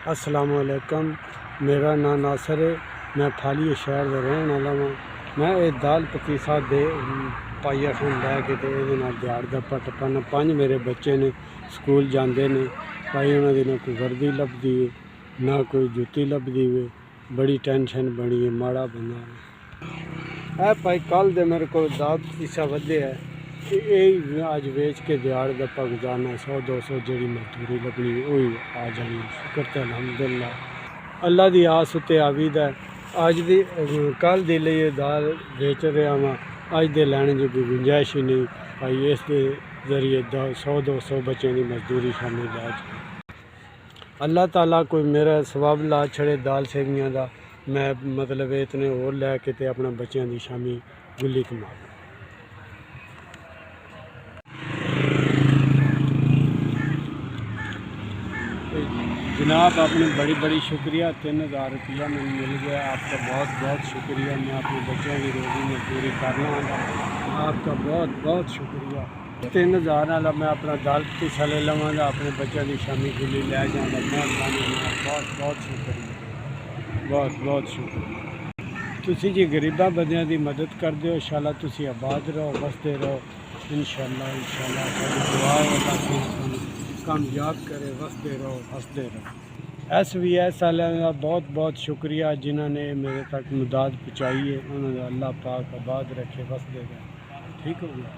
अस्सलाम वालेकुम। मेरा नाम नासर है। मैं फाली शहर का रहने वाला हाँ। मैं ये दाल पतीसा दे पाइया खन लैके दिहाड़ दप्पा टप्पा ना 5 मेरे बच्चे ने स्कूल जाते ने भाई उन्होंने ना कोई वर्दी लभदी है ना कोई जुत्ती लभदी है। बड़ी टेंशन बनी है माड़ा बंदा है भाई। कल दे मेरे को दाल पतीसा वधे है यही अज वेच के दिहाड़ दप्पा गुजारना 100-200 जी मजदूरी लगनी वही आ जानी। शुक्र ते अलहमदुलिल्लाह अल्लाह की आस उत्ते आवीद है। अज दी कल दे लिए दाल बेच रहा वहाँ अज दे लैने की कोई गुंजाइश ही नहीं भाई। इस दे जरिए 100-200 बच्चों की मजदूरी शामिल है। अल्लाह ताला कोई मेरा सवाब ला छड़े दाल सेवियाँ का मैं मतलब इतने होर लैके ते अपना बच्चों की शामी गुल्ली कमा। जनाब आपने बड़ी शुक्रिया 3000 रुपया मैंने मिल गया। आपका बहुत बहुत शुक्रिया। मैं अपने बच्चों की रोज़ी में पूरी करना आपका बहुत बहुत शुक्रिया। 3000 वाला मैं अपना दाल पतीसा ले लवांगा अपने बच्चों की शामी गुल्ली लै जाऊँगा। मेहरबानी बहुत बहुत शुक्रिया बहुत बहुत शुक्रिया। तुसी जी गरीबा बंदियां की मदद कर दो इंशाल्लाह। तुसी आबाद रहो बसते रहो इंशाल्लाह दुआ है कामयाब करे वसते रहो हंसते रहो। SVS वालों का बहुत बहुत शुक्रिया जिन्होंने मेरे तक मदद पहुँचाई है। उन्होंने अल्लाह पाक आबाद रखे वसते रहे। ठीक हो गया।